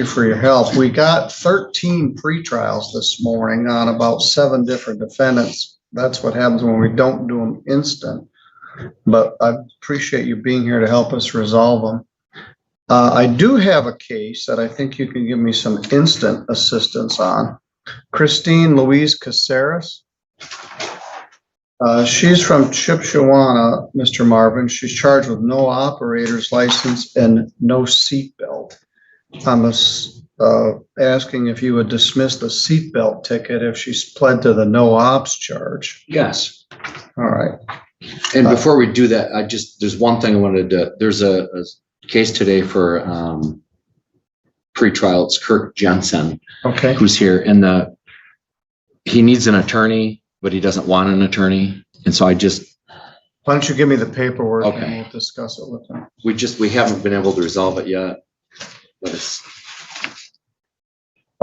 you for your help. We got 13 pretrials this morning on about 7 different defendants. That's what happens when we don't do them instant. But I appreciate you being here to help us resolve them. I do have a case that I think you can give me some instant assistance on. Christine Louise Caceres. She's from Chipshawana, Mr. Marvin. She's charged with no operator's license and no seatbelt. I'm asking if you would dismiss the seatbelt ticket if she's pled to the no ops charge. Yes. All right. And before we do that, there's one thing I wanted to, there's a case today for pretrial. It's Kirk Jensen. Okay. Who's here, and he needs an attorney, but he doesn't want an attorney. And so why don't you give me the paperwork, okay, and we'll discuss it with him. We haven't been able to resolve it yet, but it's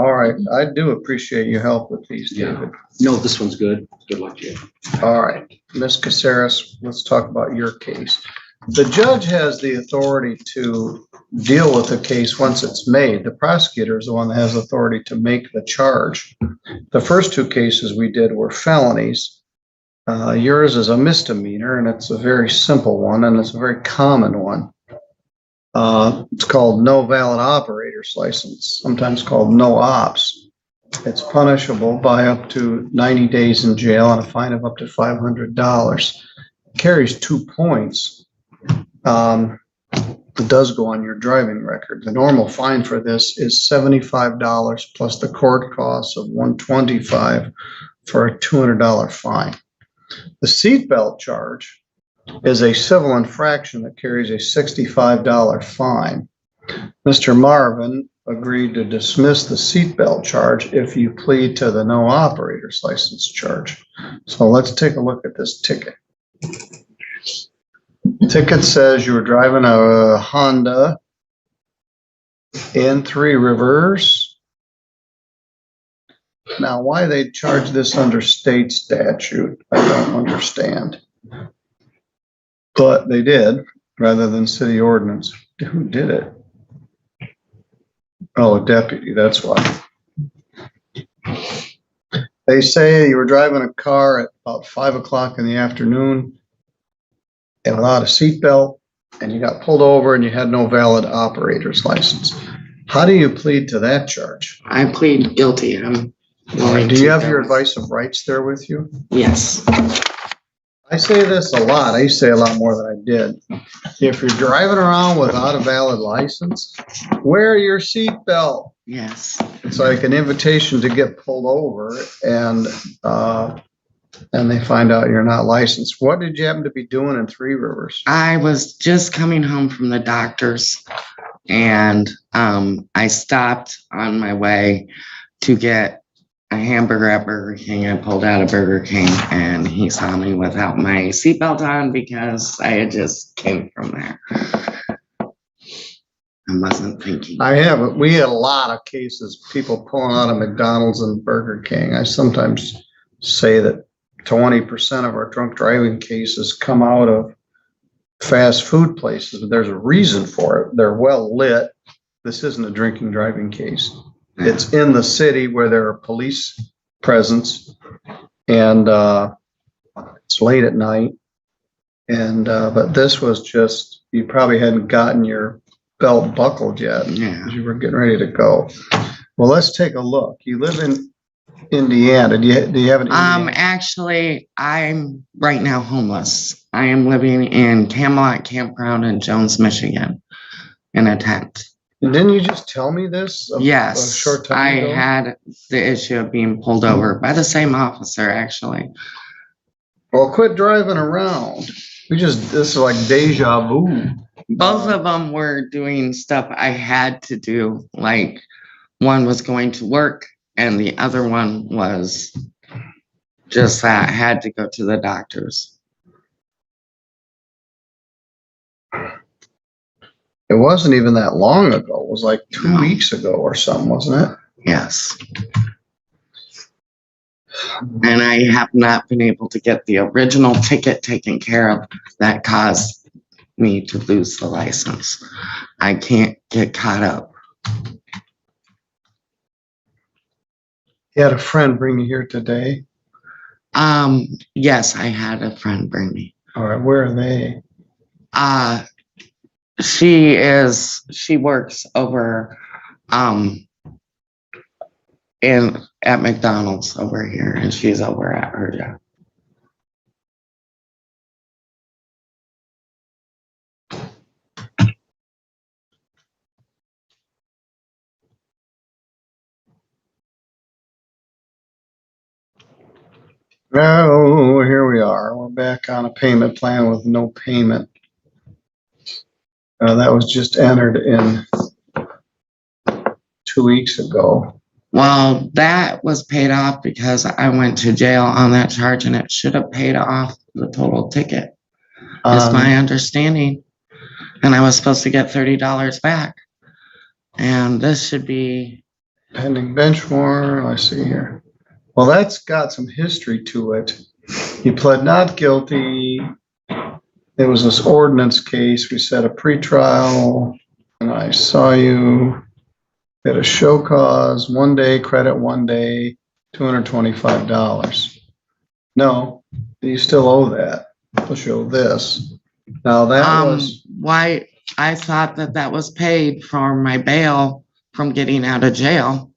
all right. I do appreciate your help with these, David. No, this one's good. Good luck to you. All right, Ms. Caceres, let's talk about your case. The judge has the authority to deal with the case once it's made. The prosecutor is the one that has authority to make the charge. The first 2 cases we did were felonies. Yours is a misdemeanor, and it's a very simple one, and it's a very common one. It's called no valid operator's license, sometimes called no ops. It's punishable by up to 90 days in jail and a fine of up to $500. It carries 2 points. It does go on your driving record. The normal fine for this is $75 plus the court costs of $125 for a $200 fine. The seatbelt charge is a civil infraction that carries a $65 fine. Mr. Marvin agreed to dismiss the seatbelt charge if you plead to the no operator's license charge. So let's take a look at this ticket. Ticket says you were driving a Honda in Three Rivers. Now, why they charge this under state statute, I don't understand. But they did, rather than city ordinance. Who did it? Oh, a deputy, that's why. They say you were driving a car at about 5 o'clock in the afternoon and without a seatbelt, and you got pulled over and you had no valid operator's license. How do you plead to that charge? I plead guilty. Do you have your advice of rights there with you? Yes. I say this a lot. I used to say a lot more than I did. If you're driving around without a valid license, wear your seatbelt. Yes. It's like an invitation to get pulled over, and they find out you're not licensed. What did you happen to be doing in Three Rivers? I was just coming home from the doctor's, and I stopped on my way to get a hamburger at Burger King. I pulled out of Burger King, and he saw me without my seatbelt on because I had just came from there. I wasn't thinking. We had a lot of cases, people pulling out of McDonald's and Burger King. I sometimes say that 20% of our drunk driving cases come out of fast food places. There's a reason for it. They're well lit. This isn't a drinking driving case. It's in the city where there are police presence, and it's late at night. And but this was just, you probably hadn't gotten your belt buckled yet. Yeah. You were getting ready to go. Well, let's take a look. You live in Indiana. Do you have an Indiana? Actually, I'm right now homeless. I am living in Camelot Campground in Jones, Michigan, in a tent. Didn't you just tell me this? Yes, a short time ago? I had the issue of being pulled over by the same officer, actually. Well, quit driving around. This is like deja vu. Both of them were doing stuff I had to do. Like, one was going to work, and the other one was just that I had to go to the doctor's. It wasn't even that long ago. It was like 2 No. weeks ago or something, wasn't it? Yes. And I have not been able to get the original ticket taken care of that caused me to lose the license. I can't get caught up. You had a friend bring you here today. Yes, I had a friend bring me. All right, where are they? She works over, at McDonald's over here, and she's over at her job. Oh, here we are. We're back on a payment plan with no payment. That was just entered in 2 weeks ago. Well, that was paid off because I went to jail on that charge, and it should have paid off the total ticket. Is my understanding. And I was supposed to get $30 back. And this should be, Pending bench warrant, I see here. Well, that's got some history to it. He pled not guilty. There was this ordinance case. We set a pretrial, and I saw you at a show cause, 1 day, credit 1 day, $225. No, you still owe that. I'll show this. Now that was, why, I thought that was paid for my bail from getting out of jail,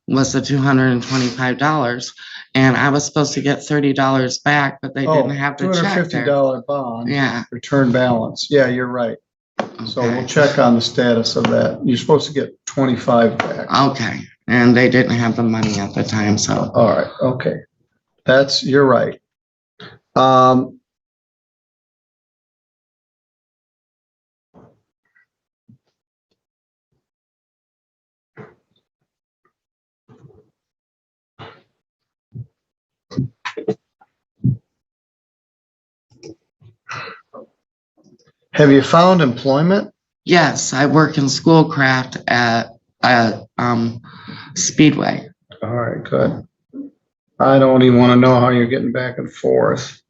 was the $225. And I was supposed to get $30 back, but they didn't have the check there. $250 bond. Yeah. Return balance. Yeah, you're right. So Okay. we'll check on the status of that. You're supposed to get 25 back. Okay, and they didn't have the money at the time, so. All right, okay. You're right. Have you found employment? Yes, I work in schoolcraft at Speedway. All right, good. I don't even want to know how you're getting back and forth.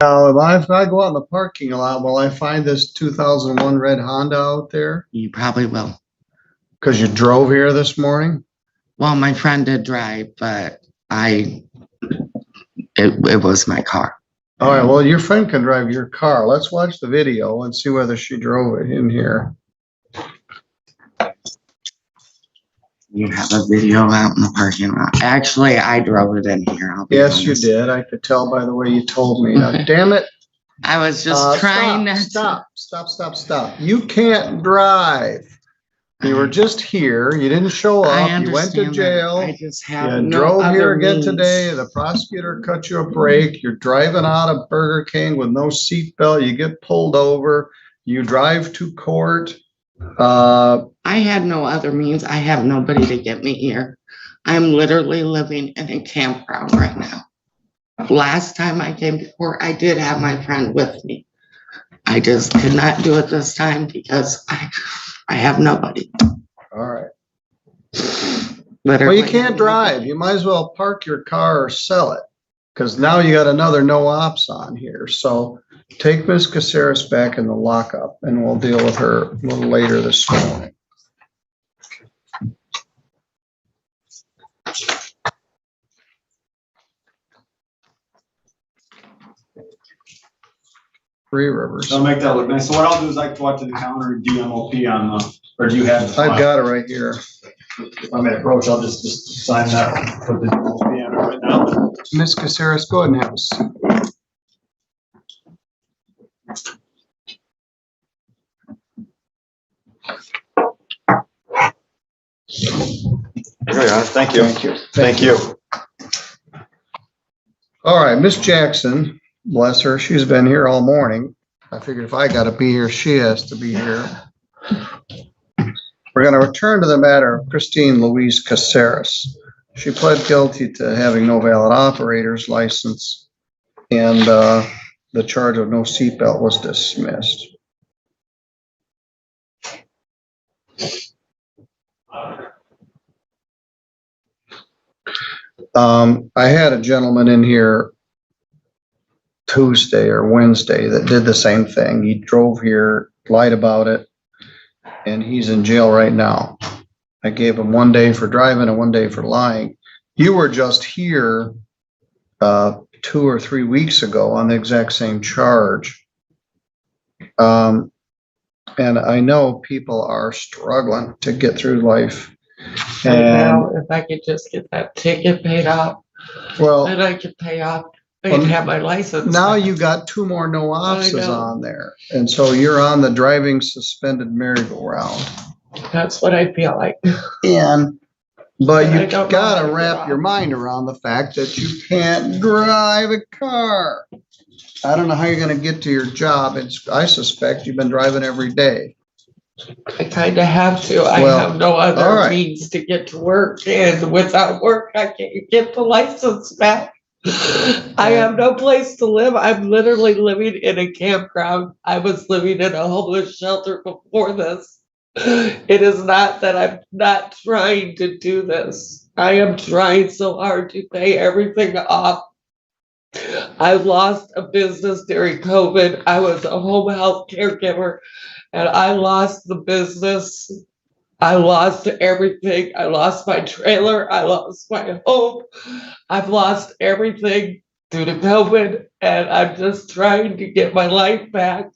Now, if I go out in the parking lot, will I find this 2001 red Honda out there? You probably will. Because you drove here this morning? Well, my friend did drive, but it was my car. All right, well, your friend can drive your car. Let's watch the video and see whether she drove it in here. You have a video out in the parking lot. Actually, I drove it in here. I'll be Yes, you honest. did. I could tell by the way you told me. Now, damn it. I was just trying to. Stop. You can't drive. You were just here. You didn't show I up. You went to understand that. jail. I just have You no drove here other again means. today. The prosecutor cut you a break. You're driving out of Burger King with no seatbelt. You get pulled over. You drive to court. I had no other means. I have nobody to get me here. I'm literally living in a campground right now. Last time I came to court, I did have my friend with me. I just could not do it this time because I have nobody. All right. Literally. Well, you can't drive. You might as well park your car or sell it. Because now you got another no ops on here. So take Miss Caceres back in the lockup and we'll deal with her a little later this morning. Three Rivers. I'll make that look nice. So what I'll do is I can talk to the counter and DMOP on the, or do you have? I've got it right here. If I'm at approach, I'll just sign that, put the DMOP on it right now. Miss Caceres, go ahead and have a seat. There you are. Thank you. Thank you. Thank you. All right, Miss Jackson, bless her, she's been here all morning. I figured if I gotta be here, she has to be here. We're gonna return to the matter of Christine Louise Caceres. She pled guilty to having no valid operator's license, and the charge of no seatbelt was dismissed. I had a gentleman in here Tuesday or Wednesday that did the same thing. He drove here, lied about it, and he's in jail right now. I gave him 1 day for driving and 1 day for lying. You were just here 2 or 3 weeks ago on the exact same charge. And I know people are struggling to get through life. Right now, And if I could just get that ticket paid off, well, then I could pay off, I could have my license. now back. you got 2 more no offs know. on there. And so you're on the driving suspended merry-go-round. That's what I feel like. And, but And I you don't know how gotta to get wrap off. your mind around the fact that you can't drive a car. I don't know how you're gonna get to your job. I suspect you've been driving every day. I kind of have to. I Well, have no all other right. means to get to work, and without work, I can't get the license back. I have no place to live. I'm literally living in a campground. I was living in a homeless shelter before this. It is not that I'm not trying to do this. I am trying so hard to pay everything off. I lost a business during COVID. I was a home health caregiver, and I lost the business. I lost everything. I lost my trailer. I lost my home. I've lost everything due to COVID, and I'm just trying to get my life back.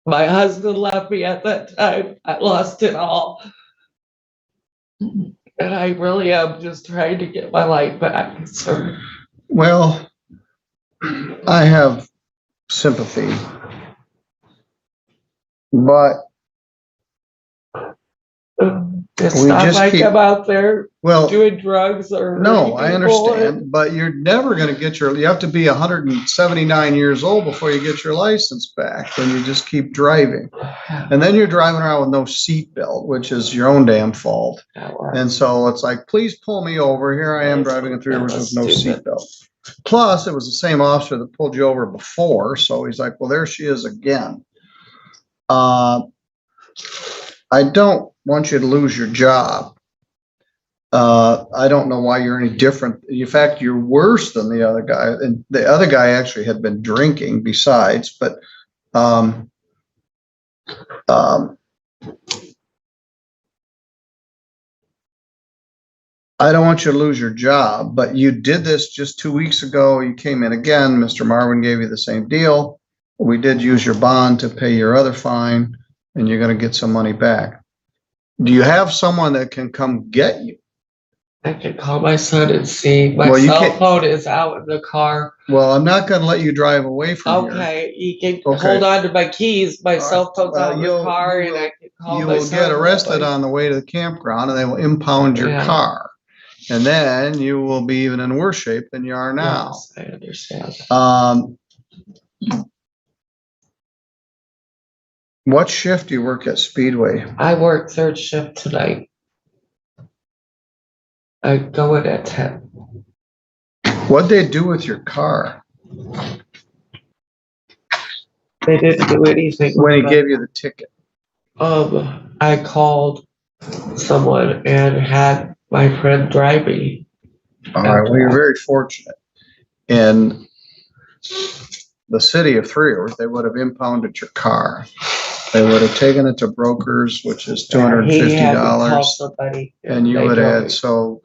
My husband left me at that time. I lost it all. And I really am just trying to get my life back. So Well, I have sympathy, but it's We not just like keep- I'm out there well, doing drugs or no, hurting I people. understand, but you're never gonna get you have to be 179 years old before you get your license back, and you just keep driving. And then you're driving around with no seatbelt, which is your own damn fault. And so it's like, please pull me over. Here I am driving in 3 rivers with no Stupid. seatbelt. Plus, it was the same officer that pulled you over before, so he's like, well, there she is again. I don't want you to lose your job. I don't know why you're any different. In fact, you're worse than the other guy. And the other guy actually had been drinking besides, but I don't want you to lose your job, but you did this just 2 weeks ago. You came in again. Mr. Marvin gave you the same deal. We did use your bond to pay your other fine, and you're going to get some money back. Do you have someone that can come get you? I can call my son and see. My Well, you cell can't- phone is out in the car. Well, I'm not going to let you drive away from here. Okay, you can Okay. hold on to my keys. My All cell right. phone's out in the You'll- car, you and will- I can call You my will son. get arrested on the way to the campground, and they will impound your Yeah. car. And then you will be even in worse shape than you are now. Yes, I understand. What shift do you work at Speedway? I work third shift tonight. I go in at 10. What'd they do with your car They didn't do anything. when he with gave you the ticket? it. I called someone and had my friend drive me. All right, well, you're very fortunate. In the city of Three Rivers, they would have impounded your car. They would have taken it to brokers, which is He had me call $250. somebody. And you they would drove add, me. so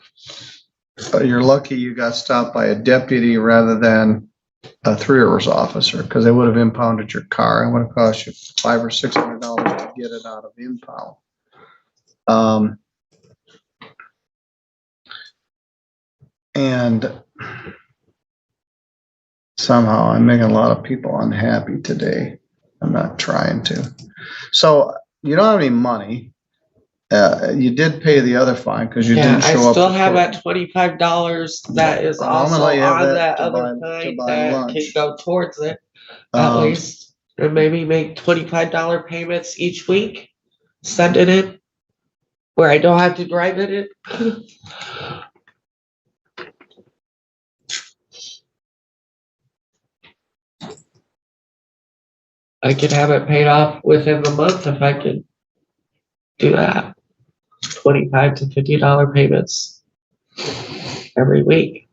you're lucky you got stopped by a deputy rather than a Three Rivers officer, because they would have impounded your car. It would have cost you $500 or $600 to get it out of impound. And somehow I'm making a lot of people unhappy today. I'm not trying to. So you don't have any money. You did pay the other fine because you Yeah, didn't I show up. still for have court. that $25 that is I'm gonna also let you have on that that to other buy- to fine buy that lunch. can go towards it at Um, least. And maybe make $25 payments each week, send it in, where I don't have to drive it in. I could have it paid off within the month if I could do that. $25 to $50 payments every week.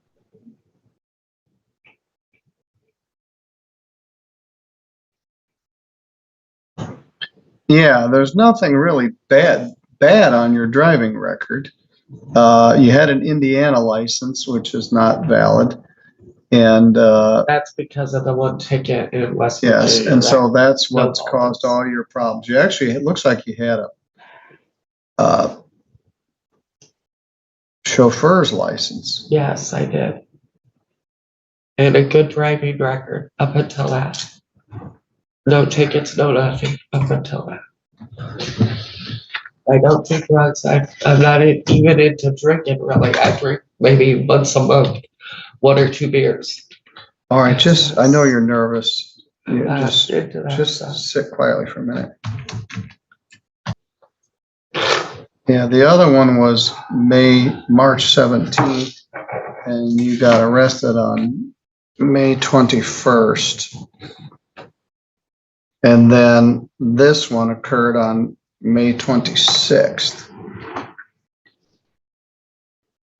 Yeah, there's nothing really bad bad on your driving record. You had an Indiana license, which is not valid. And, That's because of the one ticket in West yes, Virginia. and so that's No what's caused fault. all your problems. You actually, it looks like you had a chauffeur's license. Yes, I did. And a good driving record up until that. No tickets, no nothing up until that. I don't do drugs. I'm not even into drinking really. I drink maybe once a month, 1 or 2 beers. All right, I know you're nervous. You I'm just into that stuff. sit quietly for a minute. Yeah, the other one was March 17th, and you got arrested on May 21st. And then this one occurred on May 26th.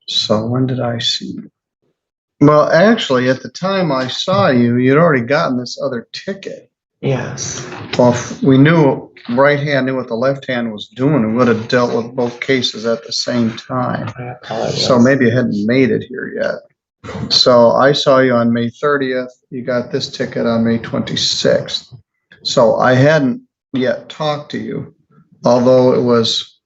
So when did I see you? Well, actually, at the time I saw you, you'd already gotten this other ticket. Yes. Well, if we knew right hand knew what the left hand was doing, we would have dealt with both cases at the same time. I apologize. So maybe you hadn't made it here yet. So I saw you on May 30th. You got this ticket on May 26th. So I hadn't yet talked to you, although it was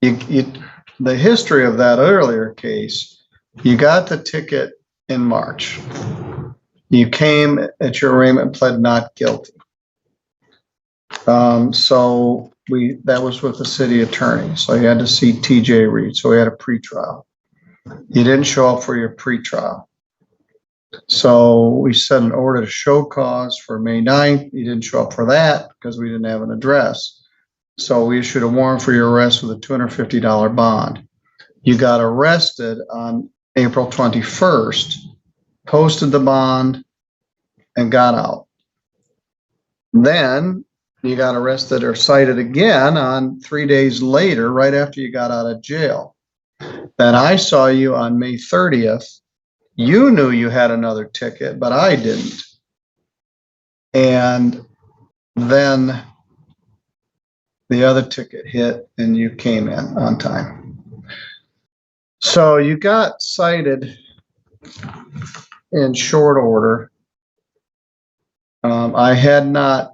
the history of that earlier case. You got the ticket in March. You came at your arraignment and pled not guilty. So that was with the city attorney. So you had to see TJ Reed. So we had a pretrial. You didn't show up for your pretrial. So we set an order to show cause for May 9th. You didn't show up for that because we didn't have an address. So we issued a warrant for your arrest with a $250 bond. You got arrested on April 21st, posted the bond, and got out. Then you got arrested or cited again on 3 days later, right after you got out of jail. Then I saw you on May 30th. You knew you had another ticket, but I didn't. And then the other ticket hit and you came in on time. So you got cited in short order. I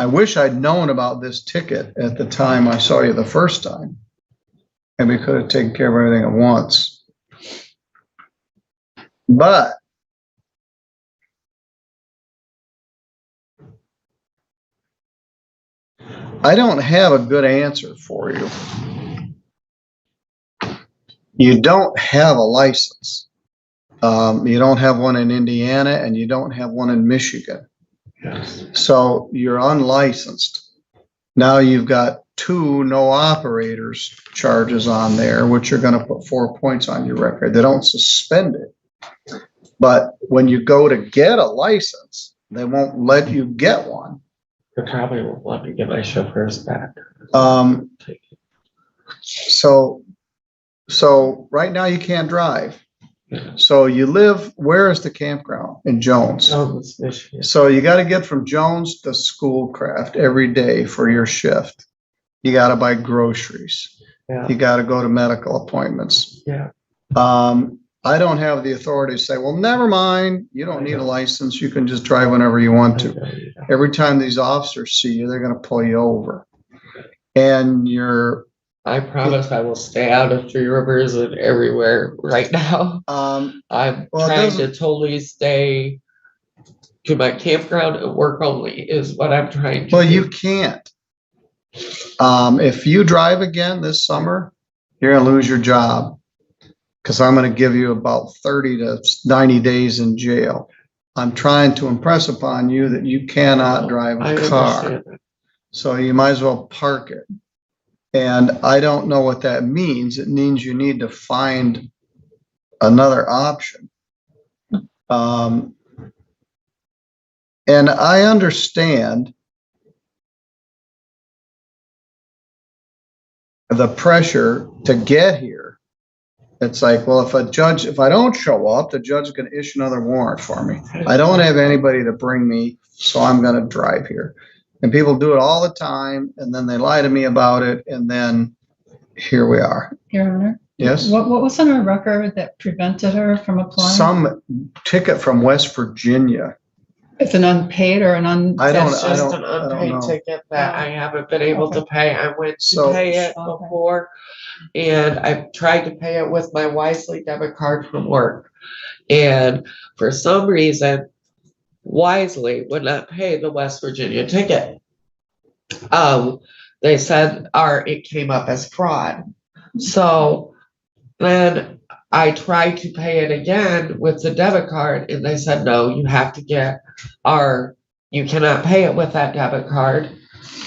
wish I'd known about this ticket at the time I saw you the first time. And we could have taken care of everything at once. But I don't have a good answer for you. You don't have a license. You don't have one in Indiana and you don't have one in Michigan. Yes. So you're unlicensed. Now you've got 2 no operators charges on there, which are going to put 4 points on your record. They don't suspend it. But when you go to get a license, they won't let you get one. They probably won't let me get my chauffeurs back. So right now you can't drive. Yeah. So you live, where is the campground? In Jones. Jones, Michigan. So you got to get from Jones to Schoolcraft every day for your shift. You got to buy groceries. Yeah. You got to go to medical appointments. Yeah. I don't have the authority to say, well, never mind. You don't need a license. You can just drive whenever you want to. Every time these officers see you, they're going to pull you over. And I promise I will stay out of Three Rivers and everywhere right now. I'm trying to totally stay to my campground and work only is what I'm trying to do. Well, you can't. If you drive again this summer, you're going to lose your job because I'm going to give you about 30 to 90 days in jail. I'm trying to impress upon you that you cannot drive a car. So you might as well park it. And I don't know what that means. It means you need to find another option. And I understand the pressure to get here. It's like, well, if I don't show up, the judge is going to issue another warrant for me. I don't have anybody to bring me, so I'm going to drive here. And people do it all the time, and then they lie to me about it, and then here we are. Your Honor? Yes? What was on her record that prevented her from applying? Some ticket from West Virginia. It's an unpaid or an I don't- It's just an know. unpaid ticket that I haven't been able to pay. I went to So- pay it Okay. before, and I tried to pay it with my Wisely debit card from work. And for some reason, Wisely would not pay the West Virginia ticket. They said it came up as fraud. So then I tried to pay it again with the debit card, and they said, no, you have to get you cannot pay it with that debit card.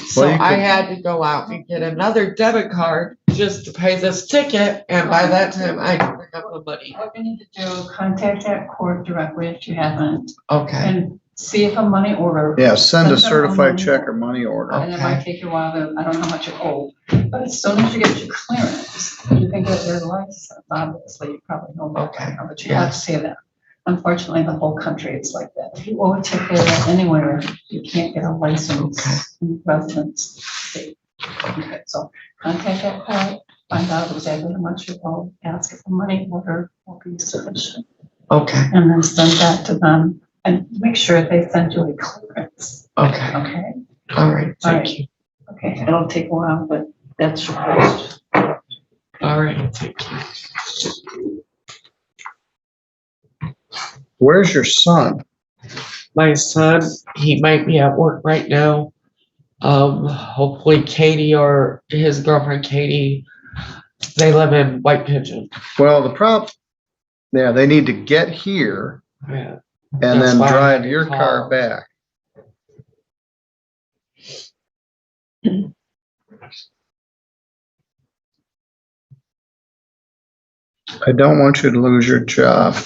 So Well, you I could- had to go out and get another debit card just to pay this ticket, and by that time I didn't have the money. What you need to do, contact that court directly if you haven't, Okay, and see if a money order. Yeah, send a Send them certified money check or order. money order. And it might take you a while to, I don't know how much you owe, but as soon as you get your clearance, you can get your license, obviously, you probably know about Okay. that, but you have to say that. Unfortunately, the whole country is like that. If you owe a ticket anywhere, you can't get a license in residence state. Okay, so contact that court, find out exactly how much you owe, ask if the money order will be sufficient, okay, and then send that to them, and make sure they send you a clearance, okay, okay? all right, thank you. Okay, it'll take a while, but that's your first. All right, thank you. Where's your son? My son, he might be at work right now. Hopefully Katie or his girlfriend Katie, they live in White Pigeon. Well, the problem, yeah, they need to get here Yeah. and That's then why I drive had to your car call. back. I don't want you to lose your job.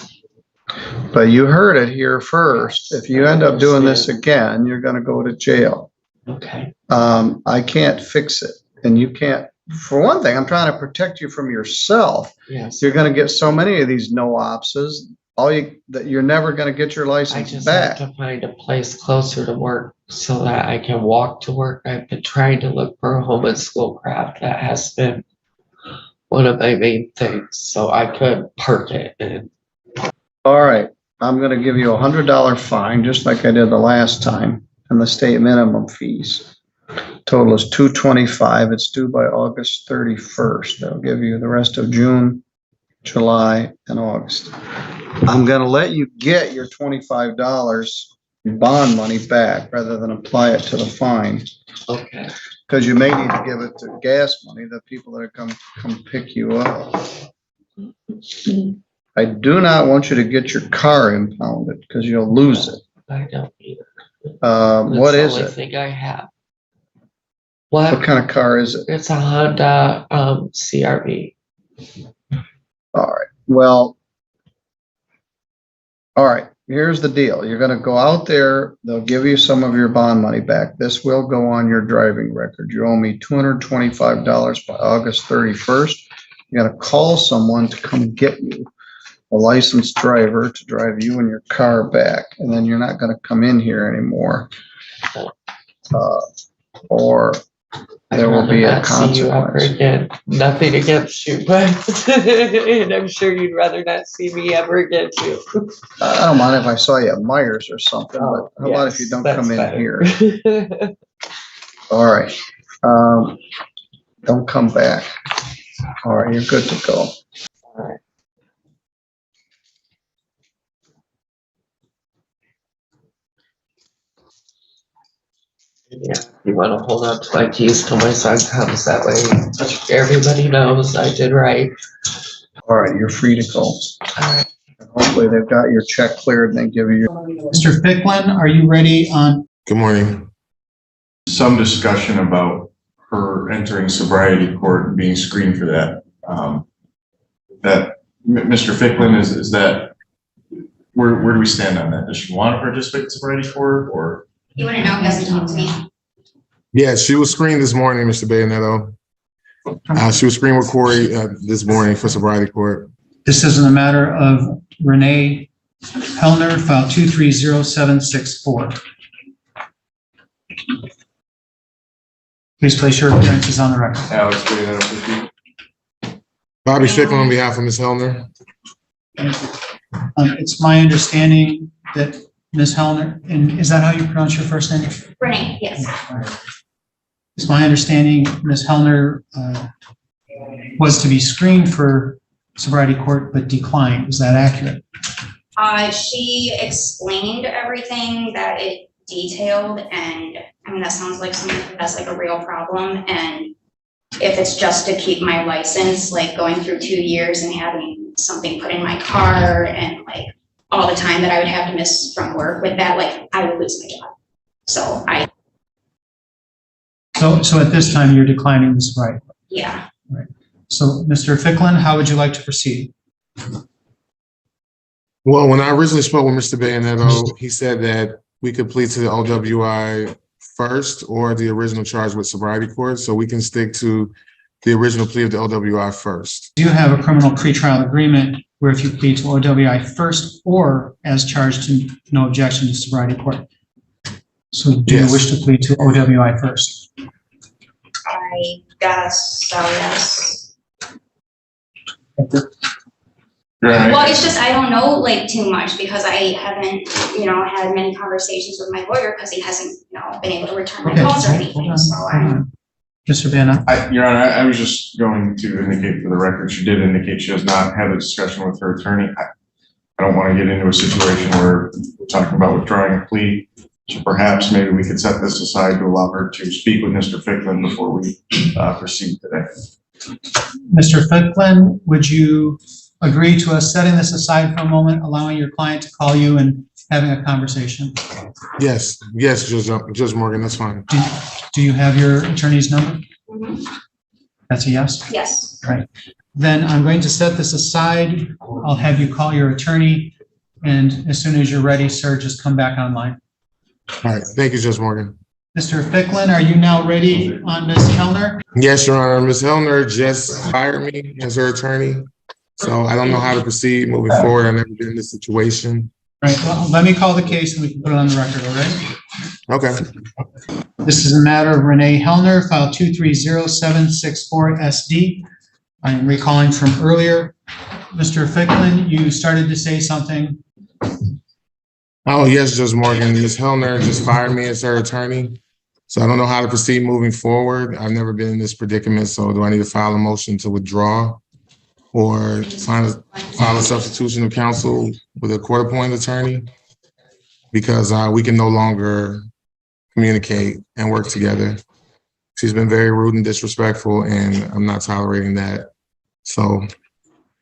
But you heard it here first. If you end up doing this again, you're gonna go to jail. Okay, I can't fix it. And you can't, for one thing, I'm trying to protect you from yourself. yes. You're gonna get so many of these no-opses, that you're never gonna get your I license just back. have to find a place closer to work so that I can walk to work. I've been trying to look for a home and school craft. That has been one of my main things, so I could park it and All right, I'm gonna give you $100 fine, just like I did the last time, and the state minimum fees. Total is $225. It's due by August 31st. They'll give you the rest of June, July, and August. I'm gonna let you get your $25 bond money back rather than apply it to the fine. okay. Because you may need to give it to gas money, the people that come pick you up. I do not want you to get your car impounded because you'll lose it. I don't either. What That's is the only it? thing I have. What What? kind of car is it? It's a Honda CRV. All right, well, all right, here's the deal. You're gonna go out there, they'll give you some of your bond money back. This will go on your driving record. You owe me $225 by August 31st. You gotta call someone to come get you, a licensed driver to drive you and your car back, and then you're not gonna come in here anymore. Or I'd there will rather be a not see you ever consequence. again. Nothing against you, but and I'm sure you'd rather not see me ever again too. I don't mind if I saw you at Myers or something, but how about if you Yes, don't that's come in better. here? All right. Don't come back. All right, you're good to go. Alright. Yeah, you wanna hold on to my keys till my son comes, that way everybody knows I did right. All right, you're free to go. Alright. Hopefully they've got your check cleared and they give you your. Mr. Ficklin, are you ready on, Good morning. Some discussion about her entering sobriety court and being screened for that. Mr. Ficklin, is that, where do we stand on that? Does she want to participate in sobriety court or? You wouldn't know unless you talk to me. Yeah, she was screened this morning, Mr. Bayoneto. She was screened with Corey this morning for sobriety court. this is in the matter of Renee Hellner, file 230764. Please place your appearances on the record. Alex Baynetto, 50. Bobby Strickland on behalf of Ms. Hellner. It's my understanding that Ms. Hellner, and is that how you pronounce your first name? Renee, yes. It's my understanding Ms. Hellner was to be screened for sobriety court but declined. Is that accurate? She explained everything that it detailed, and I mean, that sounds like something that's like a real problem. And if it's just to keep my license, like going through 2 years and having something put in my car and like all the time that I would have to miss from work with that, like I would lose my job. So So at this time, you're declining the sobriety. yeah. Right. So, Mr. Ficklin, how would you like to proceed? Well, when I originally spoke with Mr. Baynetto, he said that we could plead to the OWI first or the original charge with sobriety court. So we can stick to the original plea of the OWI first. Do you have a criminal pretrial agreement where if you plead to OWI first or as charged and no objection to sobriety court? So do you Yes. wish to plead to OWI first? I guess so, yes. Right. Well, it's just, I don't know like too much because I haven't, had many conversations with my lawyer because he hasn't, been able to return my Okay, calls or hold anything, on, so hold I'm. on. Mr. Banna, Your Honor, I was just going to indicate for the record, she did indicate she has not had a discussion with her attorney. I don't want to get into a situation where we're talking about withdrawing a plea. So perhaps maybe we could set this aside to allow her to speak with Mr. Ficklin before we proceed today. Mr. Ficklin, would you agree to us setting this aside for a moment, allowing your client to call you and having a conversation? Yes, Judge Morgan, that's fine. Do you have your attorney's number? Mhm. That's a yes? Yes. Right. Then I'm going to set this aside. I'll have you call your attorney. And as soon as you're ready, sir, just come back online. All right, thank you, Judge Morgan. Mr. Ficklin, are you now ready on Ms. Kellner? Yes, Your Honor, Ms. Hellner just hired me as her attorney. So I don't know how to proceed moving forward. I've never been in this situation. Right, well, let me call the case and we can put it on the record, all right? Okay. This is a matter of Renee Hellner, file 230764SD. I am recalling from earlier. Mr. Ficklin, you started to say something. Oh, yes, Judge Morgan. Ms. Hellner just fired me as her attorney. So I don't know how to proceed moving forward. I've never been in this predicament. So do I need to file a motion to withdraw or file a substitution of counsel with a court-appointed attorney? Because we can no longer communicate and work together. She's been very rude and disrespectful, and I'm not tolerating that. So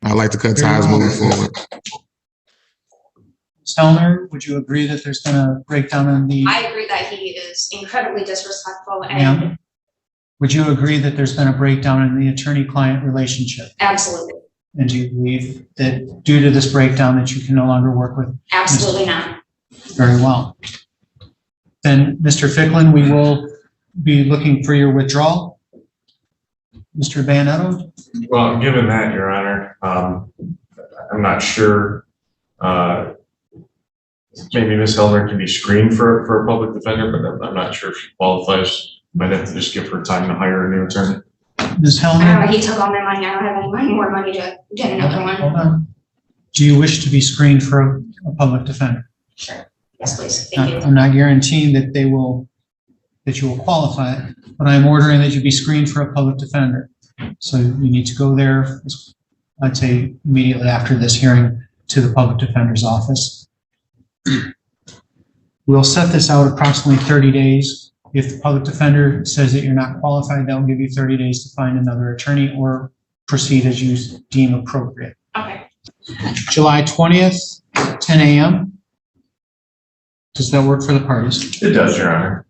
I'd like to cut ties moving forward. Ms. Hellner, would you agree that there's been a breakdown in the? I agree that he is incredibly disrespectful Ma'am? and Would you agree that there's been a breakdown in the attorney-client relationship? absolutely, And do you believe that due to this breakdown that you can no longer work with? absolutely not. Very well. Then, Mr. Ficklin, we will be looking for your withdrawal. Mr. Bayanetto? Well, given that, Your Honor, I'm not sure. Maybe Ms. Hellner can be screened for a public defender, but I'm not sure if she qualifies. Might have to just give her time to hire a new attorney. Ms. I don't Hellner? know, he took all my money, I don't have any more money to get another Hold one. on. Do you wish to be screened for a public defender? Sure, yes, please, thank you. I'm not guaranteeing that you will qualify, but I'm ordering that you be screened for a public defender. So you need to go there, I'd say immediately after this hearing, to the public defender's office. We'll set this out approximately 30 days. If the public defender says that you're not qualified, they'll give you 30 days to find another attorney or proceed as you deem appropriate. Okay, July 20th, 10 a.m. Does that work for the parties? It does, Your Honor.